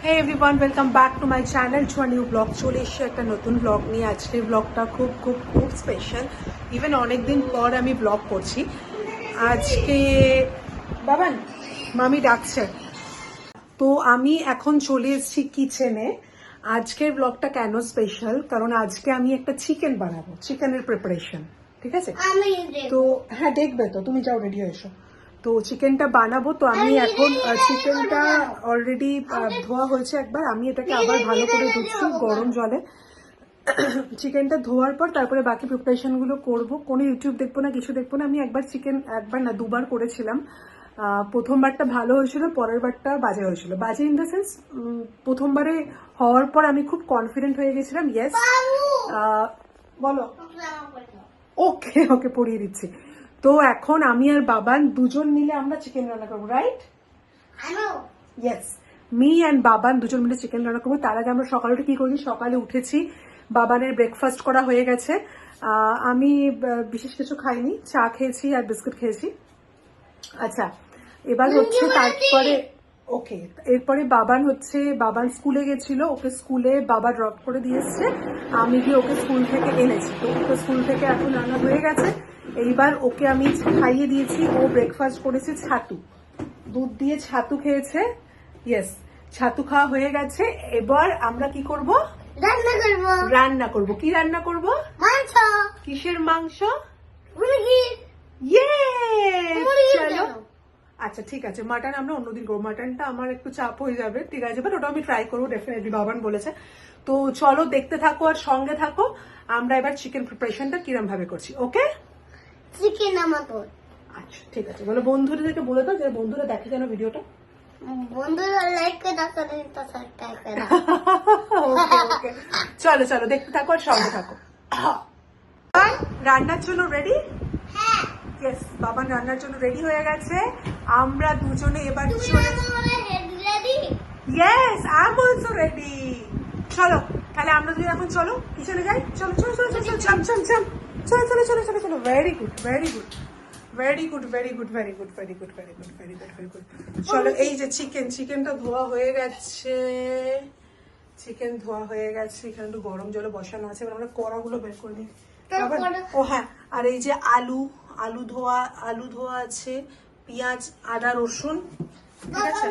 Hey everyone, welcome back to my channel to a new vlog. চলে এসেছি একটা নতুন ব্লগ নিয়ে। আজকের ব্লগটা খুব খুব খুব স্পেশাল। ইভেন অনেকদিন পর আমি ব্লগ করছি। আজকে বাবান মামি ডাকছে, তো আমি এখন চলে এসেছি কিচেনে। আজকের ব্লগটা কেন স্পেশাল, কারণ আজকে আমি একটা চিকেন বানাবো, চিকেনের প্রিপারেশন। ঠিক আছে, তো হ্যাঁ দেখবে তো, তুমি যাও রেডি হয়ে এসো। তো চিকেনটা বানাবো, তো আমি এখন চিকেনটা অলরেডি ধোয়া হয়েছে একবার, আমি এটাকে আবার ভালো করে ধুচ্ছি গরম জলে। চিকেনটা ধোয়ার পর তারপরে বাকি প্রিপারেশনগুলো করবো। কোনো ইউটিউব দেখবো না, কিছু দেখবো না। আমি একবার না দুবার করেছিলাম। প্রথমবারটা ভালো হয়েছিল, পরের বারটা বাজে হয়েছিল। বাজে ইন দ্য সেন্স, প্রথমবারে হওয়ার পর আমি খুব কনফিডেন্ট হয়ে গেছিলাম। ইয়েস, বলো। ওকে ওকে, পড়িয়ে দিচ্ছি। তো এখন আমি আর বাবান দুজন মিলে আমরা চিকেন রান্না করবো, right? Yes, me and Baban দুজন মিলে চিকেন রান্না করবো। তার আগে আমরা সকালে কি করি, সকালে উঠেছি, বাবানের ব্রেকফাস্ট করা হয়ে গেছে। আমি বিশেষ কিছু খাইনি, চা খেয়েছি আর বিস্কুট খেয়েছি। আচ্ছা, এবার হচ্ছে তারপরে ওকে, এরপরে বাবান স্কুলে গেছিল, ওকে স্কুলে বাবা ড্রপ করে দিয়ে এসছে, আমি গিয়ে ওকে স্কুল থেকে এনেছি। তো ওকে স্কুল থেকে এখন রান্না হয়ে গেছে। এইবার ওকে আমি খাইয়ে দিয়েছি, ও ব্রেকফাস্ট করেছে ছাতু, দুধ দিয়ে ছাতু খেয়েছে। ইয়েস, ছাতু খাওয়া হয়ে গেছে। এবার আমরা কি করব? রান্না করব। কি রান্না করব? মাংস। কিসের মাংস? চলো, আচ্ছা ঠিক আছে, মাটন আমরা অন্যদিন করবো। মাটনটা আমার একটু চাপ হয়ে যাবে, ঠিক আছে, বাট ওটা আমি ট্রাই করবো ডেফিনেটলি, বাবান বলেছে। তো চলো দেখতে থাকো আর সঙ্গে থাকো। আমরা এবার চিকেন প্রিপারেশনটা কিরম ভাবে করছি। ওকে, চিকেন আমাদের। আচ্ছা ঠিক আছে, বলো বন্ধুদেরকে বলে দাও যে বন্ধুরা দেখে যেন ভিডিওটা। বন্ধুরা লাইক করে দাও, সাবস্ক্রাইব করে দাও। ওকে ওকে, চলো চলো দেখতে থাকো আর সঙ্গে থাকো। রান্নার জন্য রেডি? হ্যাঁ। ইয়েস, বাবান রান্নার জন্য রেডি হয়ে গেছে। আমরা দুজনে এবার ready? Yes, I am also ready. চলো তাহলে আমরা দুজন এখন চলো কিচেনে যাই। চলো চলো চলো চলো চলো চলো চলো চলো চলো চলো চলো। Very good very good very good very good very good very good very good very good very good. চলো, এই যে চিকেনটা ধোয়া হয়ে গেছে, চিকেন ধোয়া হয়ে গেছে। এখানে একটু গরম জলে বসানো আছে, এবার আমরা কড়াগুলো বের করে দিই। ও হ্যাঁ, আর এই যে আলু ধোয়া আছে, পেঁয়াজ, আদা, রসুন। ঠিক আছে,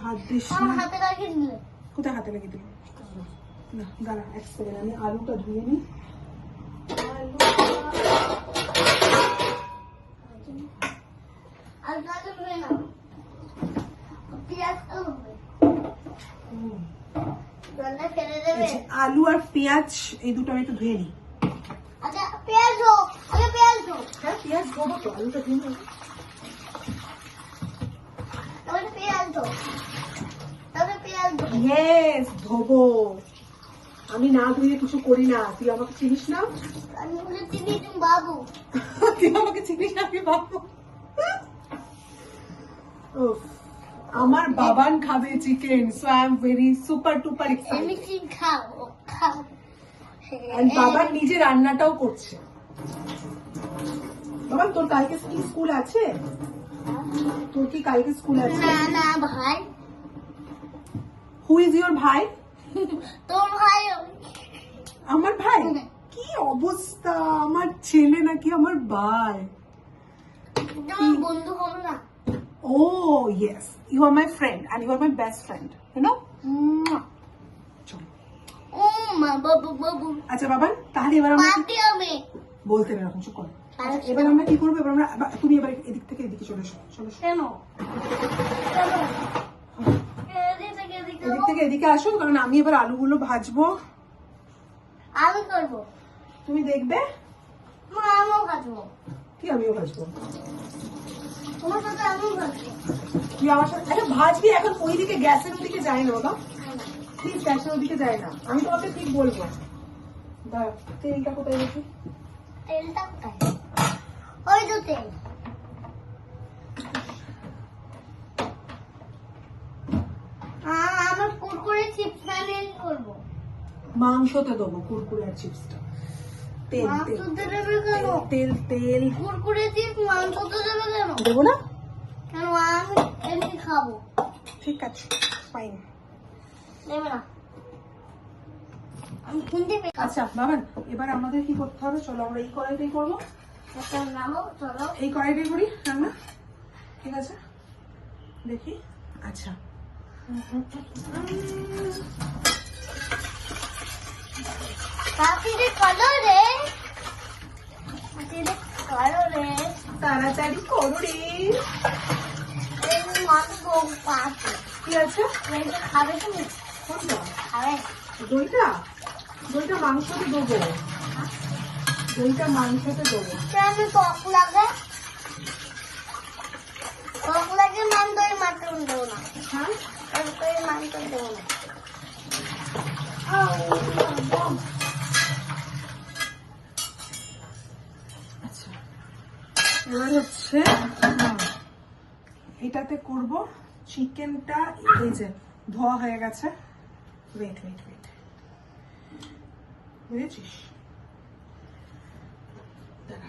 হাত দিস না। কোথায় হাতে লেগে দিল? না দাঁড়া এক সেকেন্ড, আমি আলুটা ধুয়ে নিই। আলু আর পেঁয়াজ এই দুটো আমি একটু ধুয়ে নিই। পেঁয়াজ হ্যাঁ পেঁয়াজ ধোবো তো, আলুটা ধুয়ে নিই। ইয়েস, ধোবো। আমি না ধুয়ে কিছু করি না, তুই আমাকে চিনিস না। বাবু, তুই আমাকে চিনিস না, আমি বাবু। আমার বাবান খাবে chicken, so I am very super duper excited. আর বাবান নিজে রান্নাটাও করছে। বাবান, তোর কালকে কি স্কুল আছে? তোর কি কালকে স্কুল আছে? না ভাই। হু ইজ ইয়োর ভাই? তোর ভাই। আমার ভাই? কি অবস্থা, আমার ছেলে নাকি আমার ভাই? বন্ধু হলো না? Oh yes, you are my friend and you are my best friend, you know. চলো। বাবু। আচ্ছা বাবা, তাহলে এবার আমরা বলতে না, এরকম চুপ করো। এবার আমরা কি করবো? এবার আমরা, তুমি এবার এদিক থেকে এদিকে চলে এসো। চলো, কেন? এদিক থেকে এদিকে আসো, কারণ আমি এবার আলুগুলো ভাজবো। আমি করবো, তুমি দেখবে। আমিও ভাজবো। কি আমিও ভাজবো? তোমার সাথে আমিও ভাজবো। তুই আমার সাথে আরে ভাজবি, এখন ওইদিকে গ্যাসের ওদিকে যায় না বাবা, প্লিজ গ্যাসের ওদিকে যায় না, আমি তোমাকে ঠিক বলবো। দাঁড়া, তেলটা কোথায় রেখে? তেলটা কোথায়? ওই তো তেল। আমার কুরকুরে চিপস বানিয়ে করবো। মাংসতে দেবো কুরকুরে আর চিপসটা। তেল তেল তেল কুরকুরে চিপস মাংসতে দেবে কেন? দেবো না, কেন? আমি এমনি খাবো। ঠিক আছে, ফাইন। নেবে না, আমি খুলতে পেরে আচ্ছা বাবান, এবার আমাদের কি করতে হবে? চলো আমরা এই কড়াইটাই করবো। একটা নামো, চলো। এই কড়াইটাই করি রান্না, ঠিক আছে? দেখি। আচ্ছা, তাড়াতাড়ি করো রে, তাড়াতাড়ি করো রে। তাড়াতাড়ি করো রে। এই মাথা বউ পাচ্ছে। কি আছে? এটা খাবে তুমি? কোনটা? খাবে? দইটা? দইটা মাংসতে দেবো, দইটা মাংসতে দেবো। কেন টক লাগে? টক লাগে মান দই মাত্র দেবো না। হ্যাঁ, আর দই মাত্র দেবো না। আচ্ছা এবার হচ্ছে এটাতে করব চিকেনটা। এই যে ধোয়া হয়ে গেছে। ওয়েট ওয়েট ওয়েট, বুঝেছিস? দাঁড়া।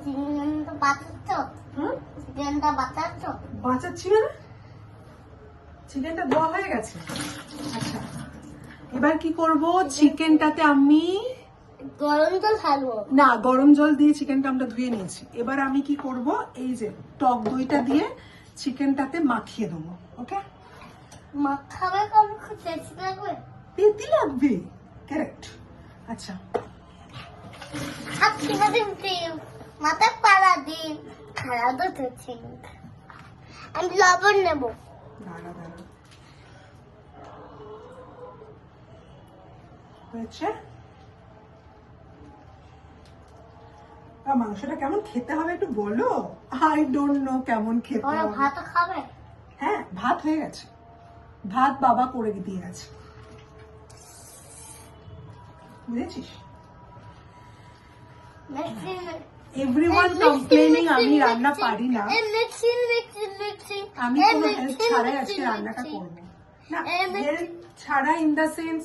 চিকেনটা বাঁচাচ্ছ? হুম, চিকেনটা বাঁচাচ্ছ? বাঁচাচ্ছি না, চিকেনটা ধোয়া হয়ে গেছে। আচ্ছা এবার কি করব? চিকেনটাতে আমি গরম জল ঢালবো না, গরম জল দিয়ে চিকেনটা আমরা ধুয়ে নিয়েছি। এবার আমি কি করব? এই যে টক দইটা দিয়ে চিকেনটাতে মাখিয়ে দেবো। ওকে, মাখাবে কবে? খুব টেস্টি লাগবে। পেতি লাগবে, কারেক্ট। আচ্ছা আপনি দিন মাথা পাড়া দিন খারাপ হচ্ছে। আমি লবণ নেব। দাঁড়া দাঁড়া, হয়েছে? মাংসটা কেমন খেতে হবে একটু বলো। আই ডোন্ট নো কেমন খেতে ওরা হবে। ভাত খাবে? হ্যাঁ, ভাত হয়ে গেছে, ভাত বাবা করে দিয়ে গেছে, বুঝেছিস? এভরিওয়ান কমপ্লেনিং আমি রান্না পারি না। আমি কোনো হেল্প ছাড়াই আজকে রান্নাটা করবো না। হেল্প ছাড়া ইন দা সেন্স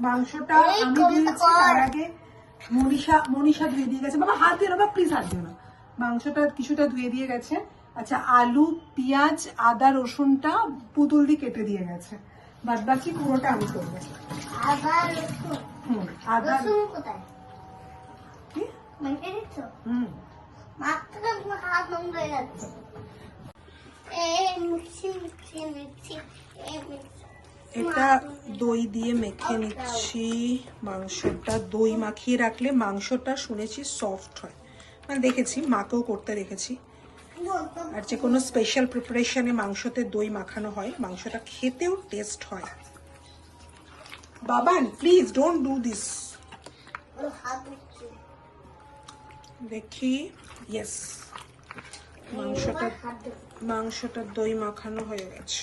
মাংসটা আমি দিয়েছি, তার আগে মনীষা ধুয়ে দিয়ে গেছে। বাবা হাত দিও না, বাবা প্লিজ হাত দিও না। মাংসটা কিছুটা ধুয়ে দিয়ে গেছে। আচ্ছা আলু, পেঁয়াজ, আদা, রসুনটা পুতুল দিয়ে কেটে দিয়ে গেছে। বাদ বাকি পুরোটা আমি করবো। আদা কোথায় কি? মেখে দিচ্ছ? হুম, মাত্র হাত নোংরা হয়ে যাচ্ছে। মিক্সি। এটা দই দিয়ে মেখে নিচ্ছি মাংসটা। দই মাখিয়ে রাখলে মাংসটা শুনেছি সফট হয়, মানে দেখেছি মাকেও করতে দেখেছি। আর যে কোনো স্পেশাল প্রিপারেশনে মাংসতে দই মাখানো হয়, মাংসটা খেতেও টেস্ট হয়। Baban please don't do this. দেখি, ইয়েস, মাংসটা দই মাখানো হয়ে গেছে।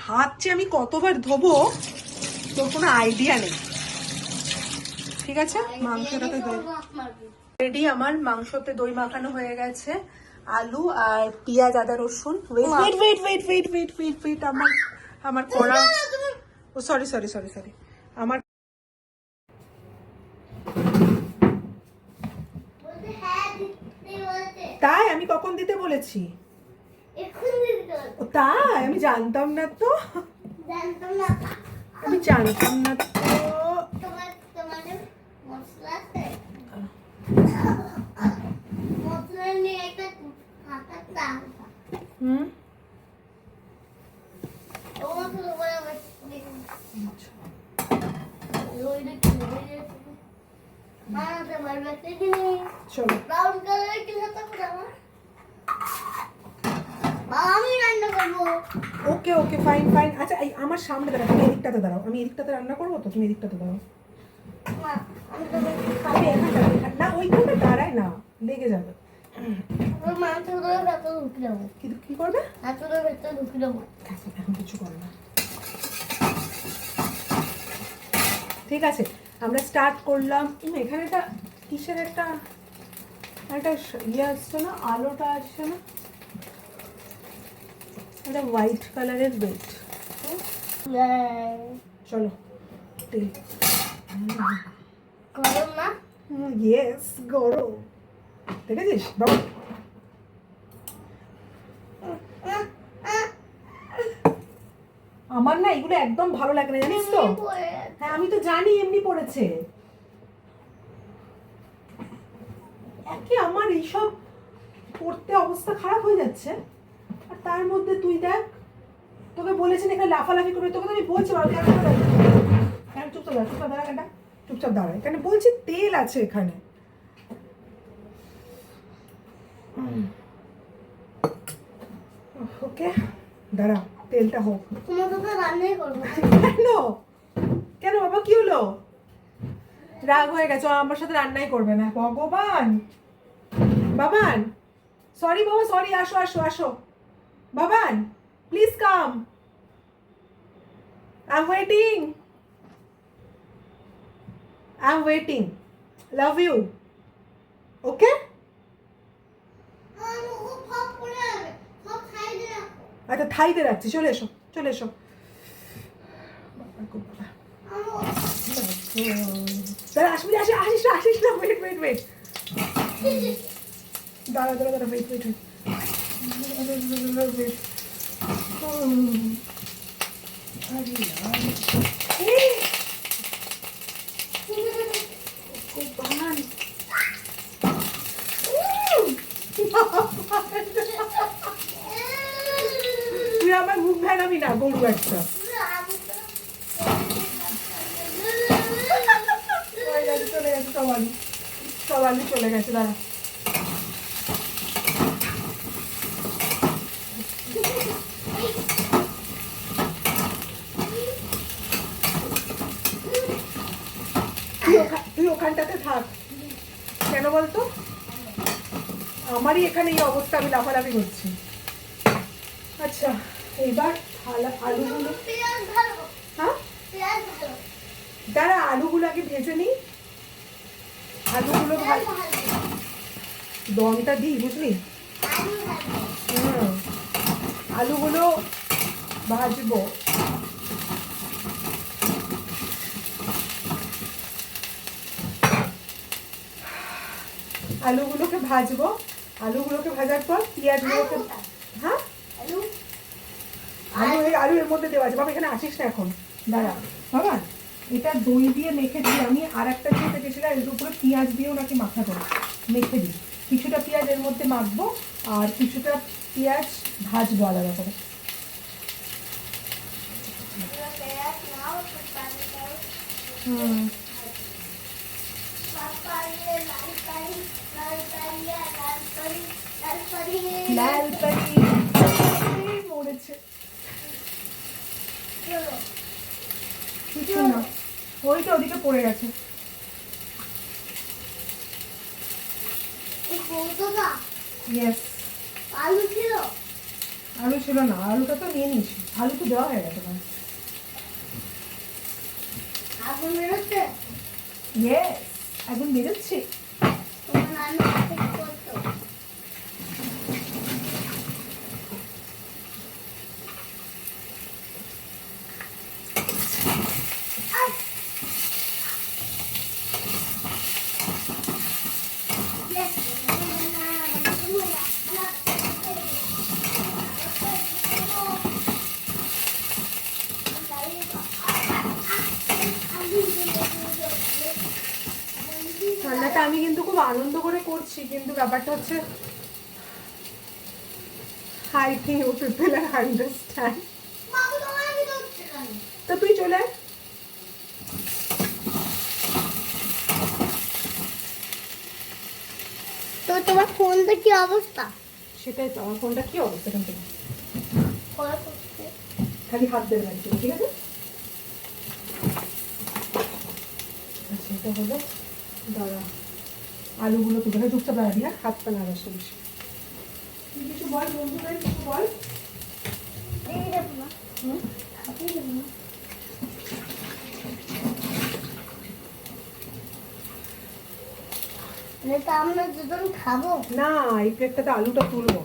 হাত যে আমি কতবার ধোবো তোর কোনো আইডিয়া নেই, ঠিক আছে? মাংসটাতে দই রেডি। আমার মাংসতে দই মাখানো হয়ে গেছে। আলু আর পেঁয়াজ, আদা, রসুন। Wait wait wait wait wait wait wait, আমার কড়া, oh sorry sorry sorry sorry, আমার তাই আমি কখন দিতে বলেছি? ও তাই, আমি জানতাম না তো, আমি জানতাম না তো। হুম, চলো ব্রাউন কালারের কি হতো আমার? আমি রান্না করবো। ওকে ওকে ফাইন ফাইন। আচ্ছা এই আমার সামনে দাঁড়াও, তুমি এদিকটাতে দাঁড়াও, আমি এদিকটাতে রান্না করবো তো, তুমি এদিকটাতে দাঁড়াও। মা, আমি তোমাকে আমি এখানটাতে না, ওইখানটা দাঁড়ায় না, লেগে যাবে। মাংসগুলোর ভেতরে ঢুকে দেবো। কি করবে? মাংসগুলোর ভেতরে ঢুকে দেবো। এখন কিছু করে না, ঠিক আছে? আমরা স্টার্ট করলাম। এখানে একটা কিসের একটা ইয়ে আসছে না, আলোটা আসছে না, একটা হোয়াইট কালারের বেল্ট। চলো তেল গরম না? ইয়েস, গরম। দেখেছিস বাবা? আমার না এগুলো একদম ভালো লাগে না, জানিস তো? হ্যাঁ আমি তো জানি এমনি পড়েছে। একে আমার এইসব পড়তে অবস্থা খারাপ হয়ে যাচ্ছে, আর তার মধ্যে তুই দেখ, তোকে বলেছেন এখানে লাফালাফি করবে, তোকে তো আমি বলছি বাবা কেন কেন চুপচাপ দাঁড়া, চুপচাপ দাঁড়া, কেন চুপচাপ দাঁড়া, এখানে বলছি তেল আছে এখানে। ওকে দাঁড়া, তেলটা হোক। তোমার তো রান্নাই করবো। কেন কেন বাবা, কি হলো? রাগ হয়ে গেছে, ও আমার সাথে রান্নাই করবে না। ভগবান, বাবান, সরি বাবা, সরি, আসো আসো আসো। Baban, please come, I am waiting, I am waiting, love you. Okay, আচ্ছা থাইতে রাখছি, চলে এসো চলে এসো। দাঁড়া, আসবি না, আসিস না, আসিস না, ওয়েট ওয়েট ওয়েট, দাঁড়া দাঁড়া দাঁড়া, ওয়েট ওয়েট ওয়েট, তুই আমার মুখ ভেঙাবি না, গরু একটা। চলে গেছে সব আলু, সব আলু চলে গেছে, দাঁড়া। তুই ওখানটাতে থাক, কেন বলতো? আমারই এখানে এই অবস্থা, আমি লাফালাফি করছি। আচ্ছা এইবার আলুগুলো, হ্যাঁ দাঁড়া, আলুগুলো আগে ভেজে নিই। আলুগুলো দমটা দিই, বুঝলি? আলুগুলো ভাজবো। আলুগুলোকে ভাজবো, আলুগুলোকে ভাজার পর পেঁয়াজগুলোকে, হ্যাঁ আলু আলু এর মধ্যে দেওয়া আছে। বাবা এখানে আসিস না এখন, দাঁড়া বাবা। এটা দই দিয়ে মেখে দিই আমি, আর একটা দিয়ে দেখেছিলাম এর উপরে পেঁয়াজ দিয়েও নাকি মাখা দেবো, মেখে দিই। কিছুটা পেঁয়াজ এর মধ্যে মাখবো, আর কিছুটা পেঁয়াজ ভাজবো আলাদা করে। লাল পানি মরেছে, কিছু না, ওইটা ওদিকে পড়ে গেছে। ইয়েস, আলু ছিল? আলু ছিল না, আলুটা তো নিয়ে নিয়েছি, আলু তো দেওয়া হয়ে গেছে। আগুন বেরোচ্ছে? ইয়েস, এখন বেরোচ্ছি। তোমার নানু ঠিক করতো। রান্নাটা আমি কিন্তু খুব আনন্দ করে করছি, কিন্তু ব্যাপারটা হচ্ছে I think you people understand. তো তুই চলে আয়। তো তোমার ফোনটা কি অবস্থা? সেটাই তো, আমার ফোনটা কি অবস্থা এখান থেকে, করা করতে খালি হাত দেবে না, ঠিক আছে? আচ্ছা এটা হলো, দাঁড়া আলুগুলো তুলে চুপচাপ দাঁড়া দিয়া, হাত পা লাগাস বেশি। তুই কিছু বল বন্ধুদের, কিছু বল। দিয়ে দেবো না। হুম, দিয়ে দেবো না। এটা আমরা দুজন খাবো না, এই প্লেটটাতে আলুটা তুলবো।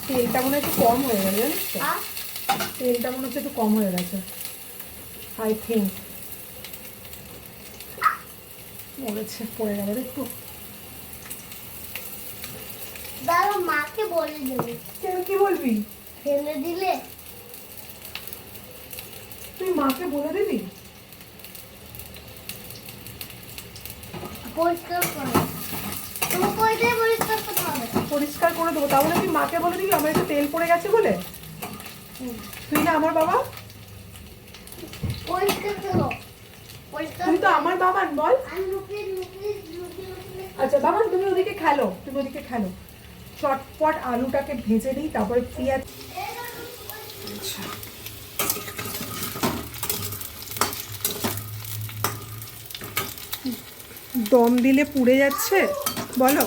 তেলটা মনে হয় একটু কম হয়ে গেছে, জানিস তো? তেলটা মনে হচ্ছে একটু কম হয়ে গেছে। আই থিঙ্ক বলেছে পড়ে গেল একটু। দাঁড়া মাকে বলে দেবে। কেন কি বলবি? ফেলে দিলে তুই মাকে বলে দিবি? পরিষ্কার করো, তুমি কইটাই পরিষ্কার করতে হবে। পরিষ্কার করে দেবো, তাহলে তুই মাকে বলে দিবি আমার একটু তেল পড়ে গেছে বলে? তুই না আমার বাবা? পরিষ্কার করো, পরিষ্কার তুই তো আমার বাবা, বল। আমি লুকিয়ে লুকিয়ে লুকিয়ে লুকিয়ে আচ্ছা বাবা, তুমি ওদিকে খেলো, তুমি ওদিকে খেলো। চটপট আলুটাকে ভেজে নিই, তারপরে পেঁয়াজ। আচ্ছা, দম দিলে পুড়ে যাচ্ছে বলো।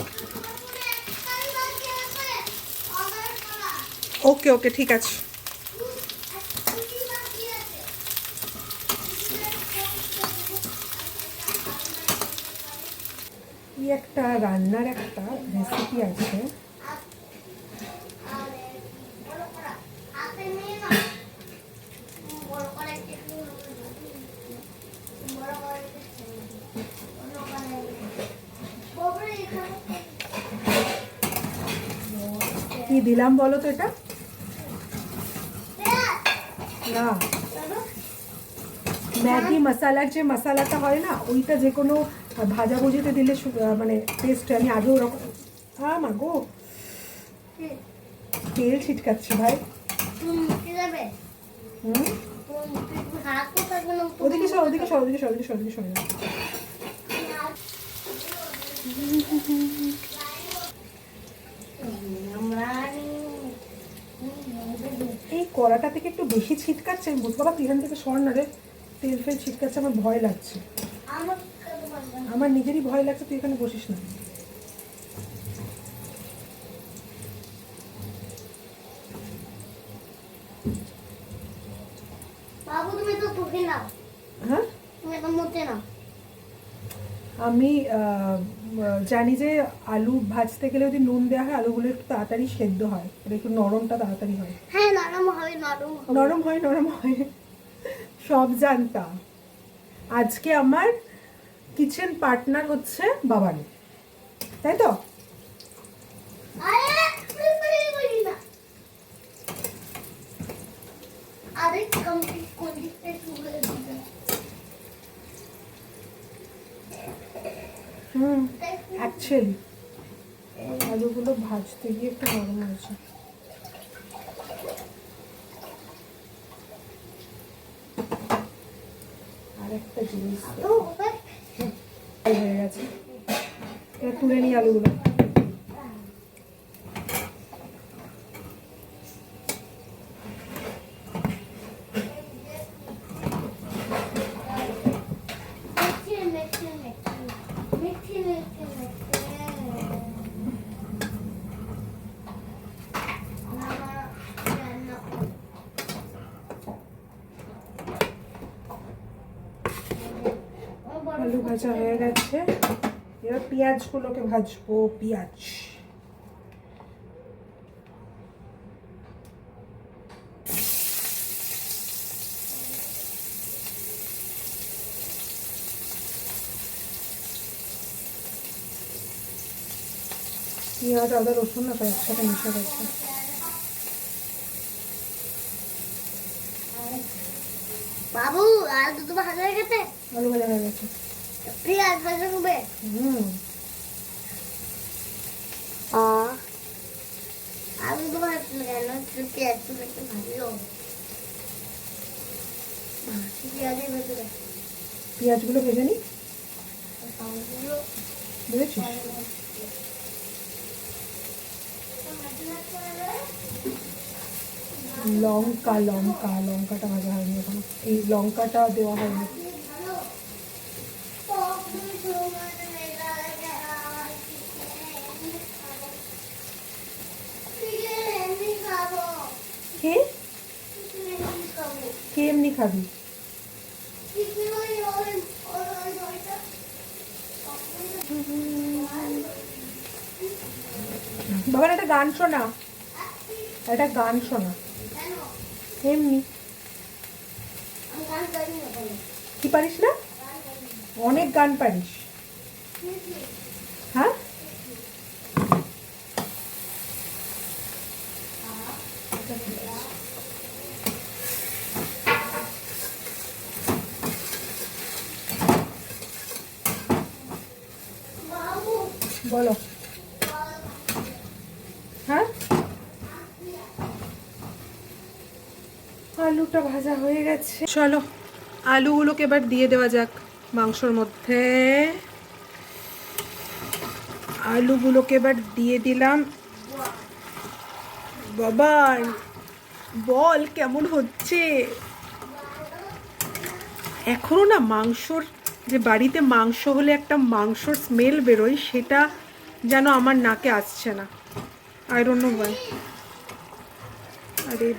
ওকে ওকে, ঠিক আছে। কি একটা রান্নার একটা রেসিপি আছে, কি দিলাম বলো তো এটা? না, ম্যাগি মশালার যে মশালাটা হয় না, ওইটা যে কোনো ভাজাভুজিতে দিলে মানে টেস্ট। আমি আগেও ওরকম। হ্যাঁ মা গো, তেল ছিটকাচ্ছে ভাই। হুম, ওদিকে সর, ওদিকে সর, ওদিকে সর, ওদিকে সর, ওদিকে সরে যাও। এই কড়াটা থেকে একটু বেশি ছিটকাচ্ছে। আমি বুঝতে পারলাম, তুই এখান থেকে সর না রে, তেল ফেল ছিটকাচ্ছে, আমার ভয় লাগছে। আমার নিজেরই ভয় লাগছে, তুই এখানে বসিস না। বাবু তুমি তো ঢুকে নাও, হ্যাঁ, তুমি তো মুতে নাও। আমি জানি যে আলু ভাজতে গেলে যদি নুন দেওয়া হয়, আলুগুলো একটু তাড়াতাড়ি সেদ্ধ হয়, আর একটু নরমটা তাড়াতাড়ি হয়। হ্যাঁ নরম হবে, নরম হবে। নরম হয়, নরম হয়, সব জানতাম। আজকে আমার কিচেন পার্টনার হচ্ছে বাবানি, তাই তো? আরে বলি না, আরে কমপ্লিট করতে শুরু করে দিতে। অ্যাকচুয়ালি আলুগুলো ভাজতে গিয়ে একটু নরম হয়েছে। আর একটা জিনিস হয়ে গেছে, এবার তুলে নিই আলুগুলো। আলু ভাজা হয়ে গেছে, এবার পেঁয়াজগুলোকে ভাজবো। পেঁয়াজ পেঁয়াজ আদা রসুন না, একসাথে মিশে গেছে। বাবু আলু তো ভাজা হয়ে গেছে, আলু ভাজা হয়ে গেছে। পেঁয়াজ ভাজা হবে। আলু তো ভাজলে কেন, পেঁয়াজ তো একটু ভাজলো। পেঁয়াজের ভেতরে পেঁয়াজগুলো ভেজে নিই, বুঝেছিস? লঙ্কা লঙ্কা লঙ্কাটা ভাজা হয়নি এখনো, এই লঙ্কাটা দেওয়া হয়নি। কে কে এমনি খাবি? বাবার একটা গান শোনা, একটা গান শোনা এমনি। পারিস না? অনেক গান পারিস। হ্যাঁ, বলো। হ্যাঁ, আলুটা ভাজা হয়ে গেছে, চলো আলুগুলোকে এবার দিয়ে দেওয়া যাক মাংসর মধ্যে। আলুগুলোকে এবার দিয়ে দিলাম। বাবা বল কেমন হচ্ছে? এখনো না মাংসর, যে বাড়িতে মাংস হলে একটা মাংসর স্মেল বেরোয়, সেটা যেন আমার নাকে আসছে না। I don't no Y. আরে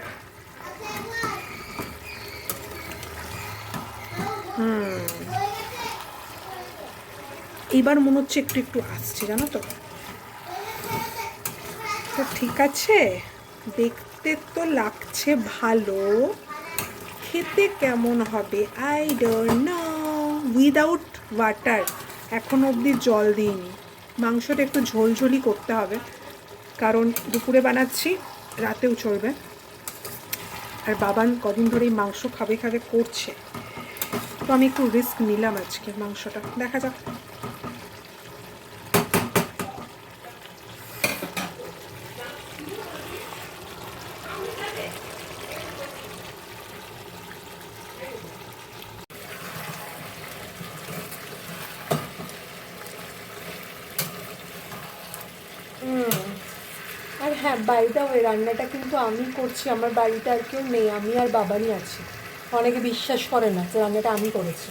এবার মনে হচ্ছে একটু একটু আসছে, জানো তো। তো ঠিক আছে, দেখতে তো লাগছে ভালো, খেতে কেমন হবে I don't no. Without water, এখনো অবধি জল দিইনি। মাংসটা একটু ঝোলঝোলি করতে হবে, কারণ দুপুরে বানাচ্ছি, রাতেও চলবে। আর বাবান কদিন ধরেই মাংস খাবে খাবে করছে, তো আমি একটু রিস্ক নিলাম আজকে মাংসটা, দেখা যাক। আর হ্যাঁ, বাড়িটা ওই রান্নাটা কিন্তু আমি করছি, আমার বাড়িতে আর কেউ নেই, আমি আর বাবারই আছি। অনেকে বিশ্বাস করে না যে রান্নাটা আমি করেছি।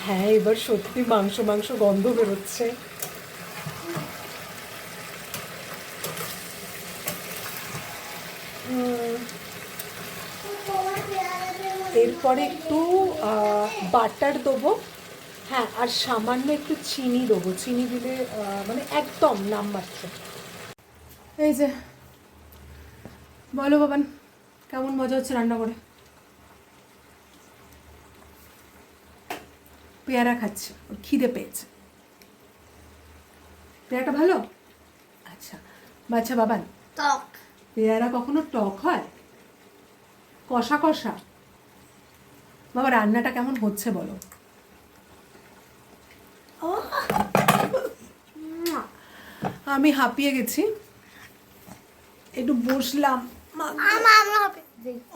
হ্যাঁ, এবার সত্যি মাংস মাংস গন্ধ বেরোচ্ছে। এরপরে একটু বাটার দেবো। হ্যাঁ, আর সামান্য একটু চিনি দেবো। চিনি দিলে মানে একদম নামমাত্র। এই যে, বলো বাবান, কেমন মজা হচ্ছে রান্না করে? পেয়ারা খাচ্ছে, ওর খিদে পেয়েছে। পেয়ারাটা ভালো? আচ্ছা বাচ্চা বাবান, টক। পেয়ারা কখনো টক হয়? কষা কষা। বাবা রান্নাটা কেমন হচ্ছে বলো? আমি হাঁপিয়ে গেছি, একটু বসলাম।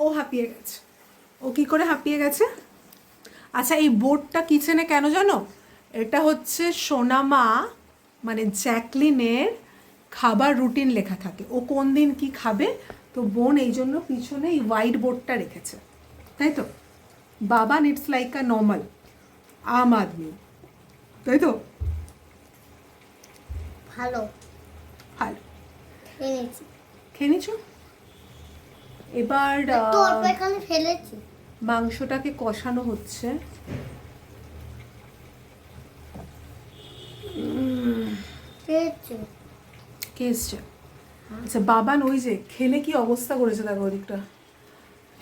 ও হাঁপিয়ে গেছে। ও কি করে হাঁপিয়ে গেছে? আচ্ছা, এই বোর্ডটা কিচেনে কেন জানো? এটা হচ্ছে সোনামা, মানে জ্যাকলিনের খাবার রুটিন লেখা থাকে, ও কোন দিন কি খাবে, তো বোন এই জন্য পিছনে এই হোয়াইট বোর্ডটা রেখেছে, তাই তো। বাবা ইটস লাইক আ নর্মাল আম আদমি, তাই তো। ভালো ভালো খেয়েছি, খেয়ে নিছো। এবার একটু অল্প এখানে ফেলেছি। মাংসটাকে কষানো হচ্ছে। খেয়েছি। কে এসছে? আচ্ছা বাবান ওই যে খেলে কি অবস্থা করেছে দেখো ওদিকটা,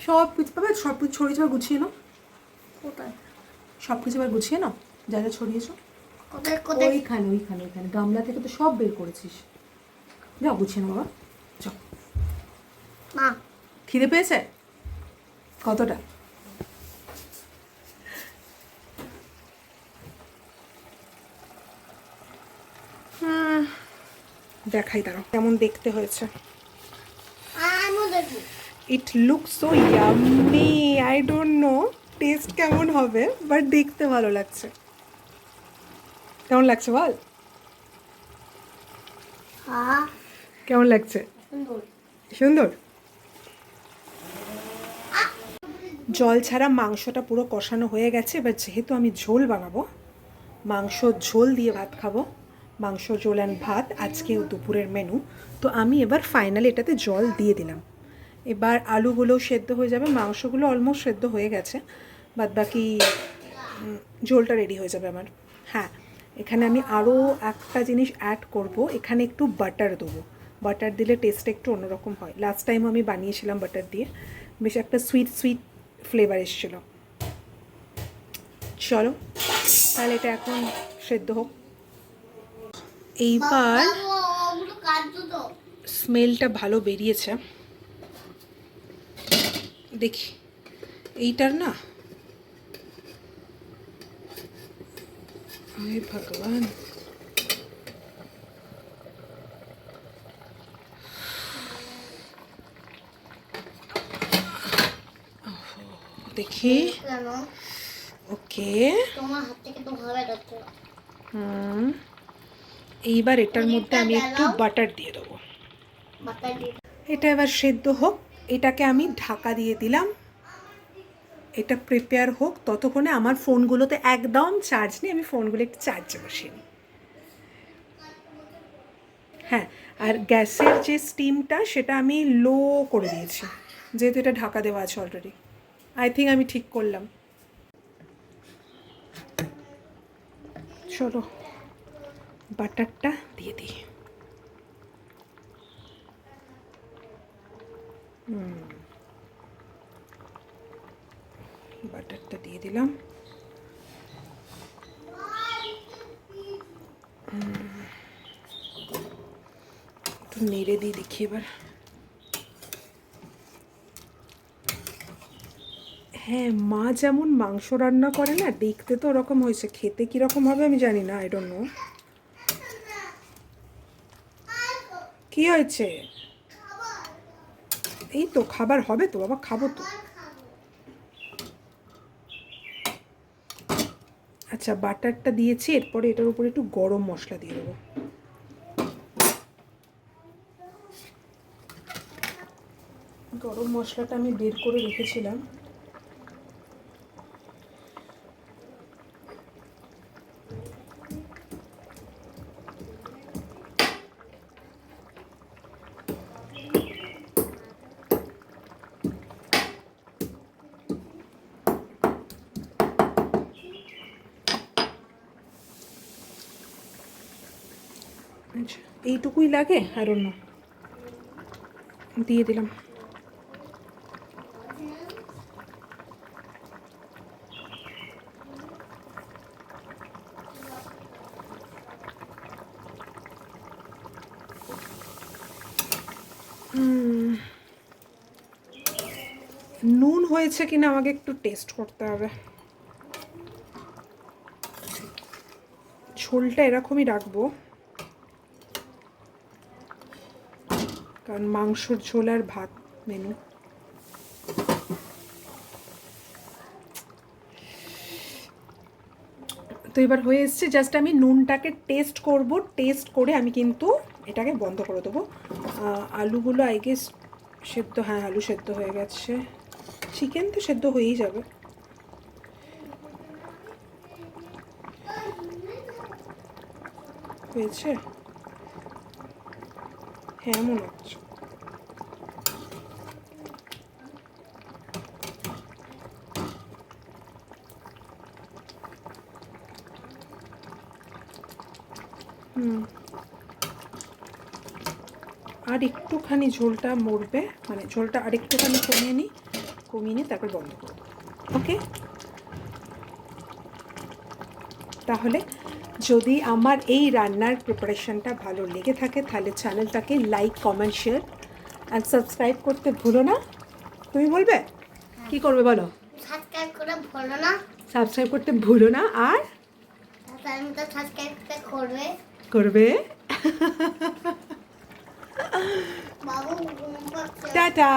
সব কিছু পাবে, সব কিছু ছড়িয়ে ছড়িয়ে গুছিয়ে নাও। কোথায়? সব কিছু এবার গুছিয়ে নাও, যা যা ছড়িয়েছো। কোথায় কোথায়? ওইখানে ওইখানে ওইখানে গামলা থেকে তো সব বের করেছিস, যাও গুছিয়ে নাও বাবা, যাও। মা, খিদে পেয়েছে কতটা? দেখাই দাঁড়াও কেমন দেখতে হয়েছে। আমিও দেখবো। It look so yummy, I don't know taste কেমন হবে, বাট দেখতে ভালো লাগছে। কেমন লাগছে বল? হ্যাঁ, কেমন লাগছে? সুন্দর। সুন্দর। জল ছাড়া মাংসটা পুরো কষানো হয়ে গেছে। এবার যেহেতু আমি ঝোল বানাবো, মাংস ঝোল দিয়ে ভাত খাবো, মাংস ঝোল অ্যান্ড ভাত আজকে দুপুরের মেনু, তো আমি এবার ফাইনালি এটাতে জল দিয়ে দিলাম। এবার আলুগুলো সেদ্ধ হয়ে যাবে, মাংসগুলো অলমোস্ট সেদ্ধ হয়ে গেছে, বাদ বাকি ঝোলটা রেডি হয়ে যাবে আমার। হ্যাঁ, এখানে আমি আরও একটা জিনিস অ্যাড করব, এখানে একটু বাটার দেবো, বাটার দিলে টেস্টটা একটু অন্যরকম হয়। লাস্ট টাইম আমি বানিয়েছিলাম বাটার দিয়ে, বেশ একটা সুইট সুইট ফ্লেভার এসেছিলো। চলো তাহলে এটা এখন সেদ্ধ হোক। এইবার ওগুলো কাটতো তো। স্মেলটা ভালো বেরিয়েছে, দেখি এইটার না, আরে ভগবান, দেখি। কেন? ওকে, তোমার হাত থেকে তো ভাবে যাচ্ছে। এইবার এটার মধ্যে আমি একটু বাটার দিয়ে দেবো। বাটার দিয়ে এটা এবার সেদ্ধ হোক, এটাকে আমি ঢাকা দিয়ে দিলাম। এটা প্রিপেয়ার হোক ততক্ষণে আমার ফোনগুলোতে একদম চার্জ নেই, আমি ফোনগুলো একটু চার্জে বসিয়ে নিই। হ্যাঁ, আর গ্যাসের যে স্টিমটা সেটা আমি লো করে দিয়েছি, যেহেতু এটা ঢাকা দেওয়া আছে অলরেডি। আই থিঙ্ক আমি ঠিক করলাম। চলো বাটারটা দিয়ে দিই। বাটারটা দিয়ে দিলাম। একটু নেড়ে দিয়ে দেখি এবার। হ্যাঁ, মা যেমন মাংস রান্না করে না, দেখতে তো ওরকম হয়েছে, খেতে কীরকম হবে আমি জানি না, আই ডোন্ট নো। কী হয়েছে? এই তো খাবার হবে তো বাবা, খাবো তো। আচ্ছা, বাটারটা দিয়েছি, এরপরে এটার উপরে একটু গরম মশলা দিয়ে দেবো। গরম মশলাটা আমি বের করে রেখেছিলাম। আচ্ছা, এইটুকুই লাগে, আর অন্য দিয়ে দিলাম। নুন হয়েছে কিনা আমাকে একটু টেস্ট করতে হবে। ঝোলটা এরকমই রাখবো, কারণ মাংসর ঝোল আর ভাত মেনু। তো এবার হয়ে এসছে, জাস্ট আমি নুনটাকে টেস্ট করব, টেস্ট করে আমি কিন্তু এটাকে বন্ধ করে দেবো। আলুগুলো আই গেস সেদ্ধ, হ্যাঁ আলু সেদ্ধ হয়ে গেছে, চিকেন তো সেদ্ধ হয়েই যাবে। হয়েছে, হ্যাঁ মনে হচ্ছে। আর একটুখানি ঝোলটা মরবে, মানে ঝোলটা আর একটুখানি কমিয়ে নিই তারপর বন্ধ করব। ওকে, তাহলে যদি আমার এই রান্নার প্রিপারেশনটা ভালো লেগে থাকে তাহলে চ্যানেলটাকে লাইক, কমেন্ট, শেয়ার আর সাবস্ক্রাইব করতে ভুলো না। তুমি বলবে কি করবে বলো? সাবস্ক্রাইব করে ভুলো না। সাবস্ক্রাইব করতে ভুলো না, আর তো সাবস্ক্রাইব করবে করবে। বাবু টাটা।